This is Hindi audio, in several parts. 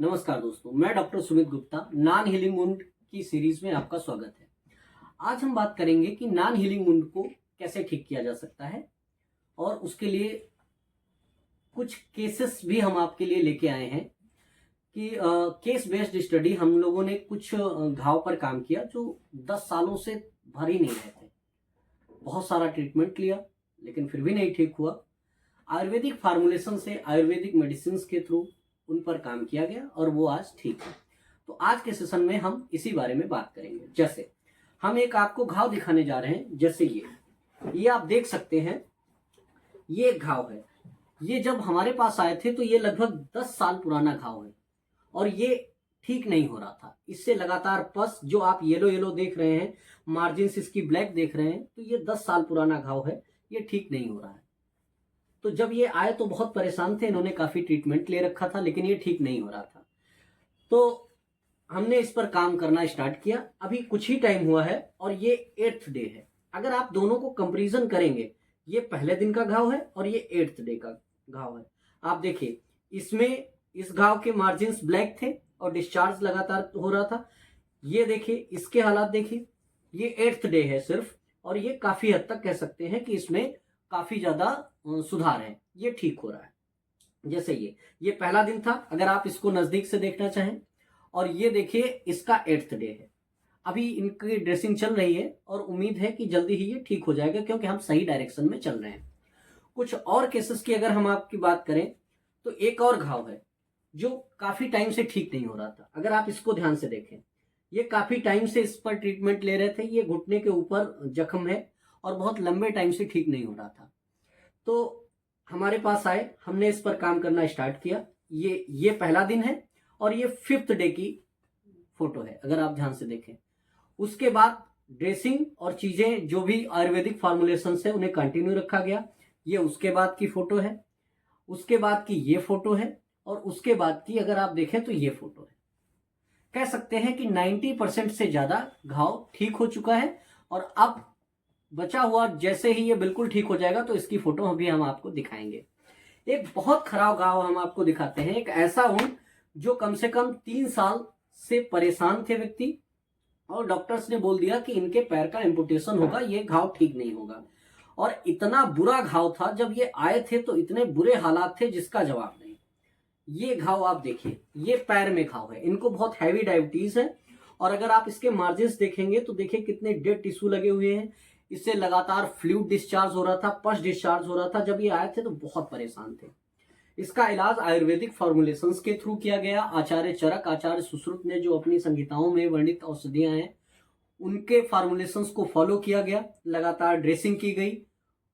नमस्कार दोस्तों, मैं doctor Sumit Gupta. Non healing wound की सीरीज में आपका स्वागत है। आज हम बात करेंगे कि नॉन हीलिंग वुंड को कैसे ठीक किया जा सकता है और उसके लिए कुछ केसेस भी हम आपके लिए लेके आए हैं कि केस बेस्ड स्टडी हम लोगों ने कुछ घाव पर काम किया जो 10 सालों से भर ही नहीं रहे थे। बहुत सारा ट्रीटमेंट लिया लेकिन फिर भी नहीं ठीक हुआ। आयुर्वेदिक फार्मूलेशन से आयुर्वेदिक मेडिसिन के थ्रू उन पर काम किया गया और वो आज ठीक है। तो आज के सेशन में हम इसी बारे में बात करेंगे। जैसे हम एक आपको घाव दिखाने जा रहे हैं, जैसे ये आप देख सकते हैं, ये एक घाव है। ये जब हमारे पास आए थे तो ये लगभग 10 साल पुराना घाव है और ये ठीक नहीं हो रहा था। इससे लगातार पस, जो आप येलो येलो देख रहे हैं, मार्जिन्स इसकी ब्लैक देख रहे हैं, तो ये 10 साल पुराना घाव है, ये ठीक नहीं हो रहा है। तो जब ये आए तो बहुत परेशान थे, इन्होंने काफी ट्रीटमेंट ले रखा था लेकिन ये ठीक नहीं हो रहा था। तो हमने इस पर काम करना स्टार्ट किया। अभी कुछ ही टाइम हुआ है और ये 8th डे है। अगर आप दोनों को कंपैरिजन करेंगे, ये पहले दिन का घाव है और ये 8th डे का घाव है। आप देखिए, इसमें इस घाव के मार्जिन्स ब्लैक थे और डिस्चार्ज लगातार हो रहा था। ये देखिए, इसके हालात देखिए, ये 8th डे है सिर्फ, और ये काफी हद तक कह सकते हैं कि इसमें काफी ज्यादा सुधार है, ये ठीक हो रहा है। जैसे ये पहला दिन था, अगर आप इसको नजदीक से देखना चाहें, और ये देखिए इसका 8th डे है। अभी इनकी ड्रेसिंग चल रही है और उम्मीद है कि जल्दी ही ये ठीक हो जाएगा क्योंकि हम सही डायरेक्शन में चल रहे हैं। कुछ और केसेस की अगर हम आपकी बात करें तो एक और घाव है जो काफी टाइम से ठीक नहीं हो रहा था। अगर आप इसको ध्यान से देखें, ये काफी टाइम से इस पर ट्रीटमेंट ले रहे थे। ये घुटने के ऊपर जख्म है और बहुत लंबे टाइम से ठीक नहीं हो रहा था। तो हमारे पास आए, हमने इस पर काम करना स्टार्ट किया। ये पहला दिन है और ये 5th डे की फोटो है, अगर आप ध्यान से देखें। उसके बाद ड्रेसिंग और चीजें जो भी आयुर्वेदिक फॉर्मुलेशन है उन्हें कंटिन्यू रखा गया। ये उसके बाद की फोटो है, उसके बाद की ये फोटो है, और उसके बाद की अगर आप देखें तो ये फोटो है। कह सकते हैं कि 90% से ज्यादा घाव ठीक हो चुका है और अब बचा हुआ, जैसे ही ये बिल्कुल ठीक हो जाएगा तो इसकी फोटो भी हम आपको दिखाएंगे। एक बहुत खराब घाव हम आपको दिखाते हैं, एक ऐसा वुंड जो कम से कम 3 साल से परेशान थे व्यक्ति, और डॉक्टर्स ने बोल दिया कि इनके पैर का एम्पुटेशन होगा, ये घाव ठीक नहीं होगा। और इतना बुरा घाव था, जब ये आए थे तो इतने बुरे हालात थे जिसका जवाब नहीं। ये घाव आप देखिए, ये पैर में घाव है, इनको बहुत हैवी डायबिटीज है, और अगर आप इसके मार्जिन्स देखेंगे तो देखिए कितने डेड टिश्यू लगे हुए हैं। इससे लगातार फ्लूइड डिस्चार्ज हो रहा था, पस डिस्चार्ज हो रहा था। जब ये आए थे तो बहुत परेशान थे। इसका इलाज आयुर्वेदिक फॉर्मुलेशंस के थ्रू किया गया। आचार्य चरक, आचार्य सुश्रुत ने जो अपनी संहिताओं में वर्णित औषधियां हैं, उनके फॉर्मुलेशंस को फॉलो किया गया। लगातार ड्रेसिंग की गई,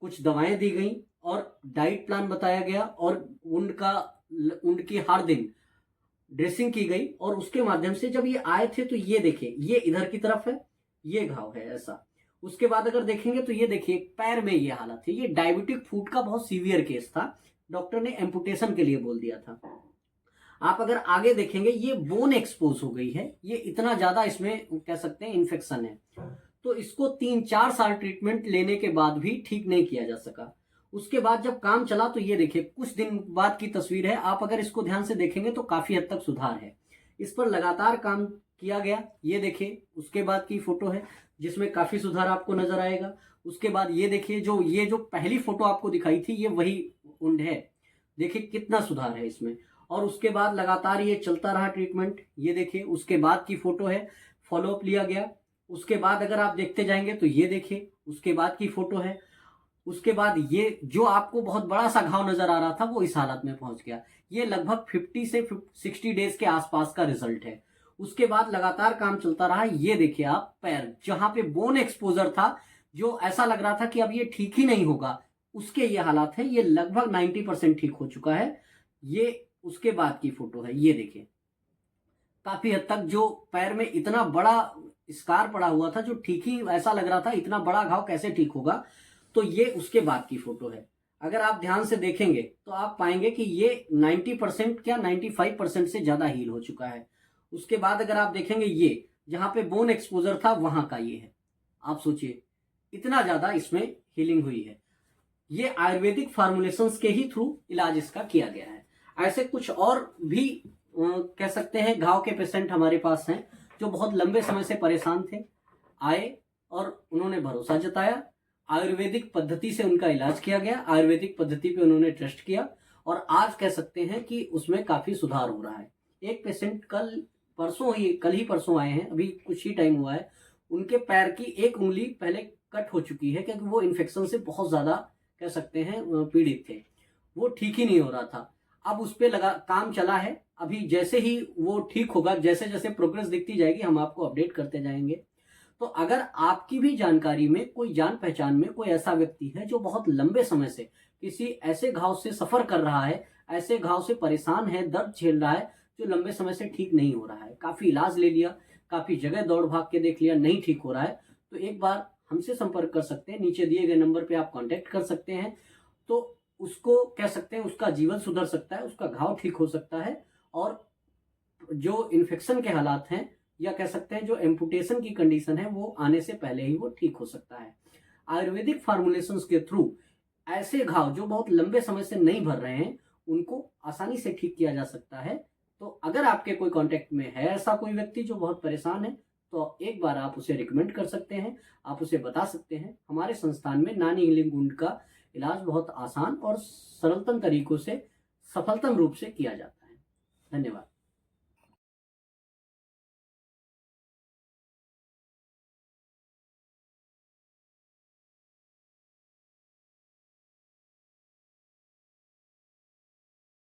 कुछ दवाएं दी गई और डाइट प्लान बताया गया, और उनकी हर दिन ड्रेसिंग की गई। और उसके माध्यम से जब ये आए थे तो ये देखिए, ये इधर की तरफ है, ये घाव है ऐसा। उसके बाद अगर देखेंगे तो ये देखिए पैर में ये हालत है। ये डायबिटिक फुट का बहुत सीवियर केस था, डॉक्टर ने एम्पुटेशन के लिए बोल दिया था। आप अगर आगे देखेंगे, ये बोन एक्सपोज हो गई है, ये इतना ज्यादा इसमें कह सकते हैं इन्फेक्शन है। तो इसको 3-4 साल ट्रीटमेंट लेने के बाद भी ठीक नहीं किया जा सका। उसके बाद जब काम चला तो ये देखिए कुछ दिन बाद की तस्वीर है। आप अगर इसको ध्यान से देखेंगे तो काफी हद तक सुधार है। इस पर लगातार काम किया गया। ये देखिए उसके बाद की फोटो है जिसमें काफी सुधार आपको नजर आएगा। उसके बाद ये देखिए, ये जो पहली फोटो आपको दिखाई थी, ये वही वुंड है। देखिए कितना सुधार है इसमें। और उसके बाद लगातार ये चलता रहा ट्रीटमेंट। ये देखिए उसके बाद की फोटो है, फॉलोअप लिया गया। उसके बाद अगर आप देखते जाएंगे तो ये देखिए उसके बाद की फोटो है। उसके बाद ये जो आपको बहुत बड़ा सा घाव नजर आ रहा था वो इस हालत में पहुंच गया। ये लगभग 50 से 60 डेज के आसपास का रिजल्ट है। उसके बाद लगातार काम चलता रहा। ये देखिए आप पैर, जहां पे बोन एक्सपोजर था, जो ऐसा लग रहा था कि अब ये ठीक ही नहीं होगा, उसके ये हालात है। ये लगभग 90% ठीक हो चुका है। ये उसके बाद की फोटो है। ये देखिए काफी हद तक जो पैर में इतना बड़ा स्कार पड़ा हुआ था, जो ठीक ही ऐसा लग रहा था, इतना बड़ा घाव कैसे ठीक होगा, तो ये उसके बाद की फोटो है। अगर आप ध्यान से देखेंगे तो आप पाएंगे कि ये 90% क्या 95% से ज्यादा हील हो चुका है। उसके बाद अगर आप देखेंगे, ये जहां पे बोन एक्सपोजर था वहां का ये है। आप सोचिए इतना ज्यादा इसमें हीलिंग हुई है। ये आयुर्वेदिक फार्मुलेशंस के ही थ्रू इलाज इसका किया गया है। ऐसे कुछ और भी कह सकते हैं घाव के पेशेंट हमारे पास हैं जो बहुत लंबे समय से परेशान थे, आए और उन्होंने भरोसा जताया, आयुर्वेदिक पद्धति से उनका इलाज किया गया, आयुर्वेदिक पद्धति पे उन्होंने ट्रस्ट किया और आज कह सकते हैं कि उसमें काफी सुधार हो रहा है। एक पेशेंट कल ही परसों आए हैं, अभी कुछ ही टाइम हुआ है, उनके पैर की एक उंगली पहले कट हो चुकी है क्योंकि वो इन्फेक्शन से बहुत ज्यादा कह सकते हैं पीड़ित थे, वो ठीक ही नहीं हो रहा था। अब उस पर लगा काम चला है, अभी जैसे ही वो ठीक होगा, जैसे जैसे प्रोग्रेस दिखती जाएगी हम आपको अपडेट करते जाएंगे। तो अगर आपकी भी जानकारी में कोई जान पहचान में कोई ऐसा व्यक्ति है जो बहुत लंबे समय से किसी ऐसे घाव से सफर कर रहा है, ऐसे घाव से परेशान है, दर्द झेल रहा है, जो लंबे समय से ठीक नहीं हो रहा है, काफी इलाज ले लिया, काफी जगह दौड़ भाग के देख लिया, नहीं ठीक हो रहा है, तो एक बार हमसे संपर्क कर सकते हैं। नीचे दिए गए नंबर पे आप कांटेक्ट कर सकते हैं। तो उसको कह सकते हैं उसका जीवन सुधर सकता है, उसका घाव ठीक हो सकता है और जो इन्फेक्शन के हालात हैं या कह सकते हैं जो एम्पुटेशन की कंडीशन है वो आने से पहले ही वो ठीक हो सकता है। आयुर्वेदिक फार्मुलेशंस के थ्रू ऐसे घाव जो बहुत लंबे समय से नहीं भर रहे हैं उनको आसानी से ठीक किया जा सकता है। तो अगर आपके कोई कांटेक्ट में है ऐसा कोई व्यक्ति जो बहुत परेशान है तो एक बार आप उसे रिकमेंड कर सकते हैं, आप उसे बता सकते हैं हमारे संस्थान में नानी हीलिंग वुंड का इलाज बहुत आसान और सरलतम तरीकों से सफलतम रूप से किया जाता है। धन्यवाद।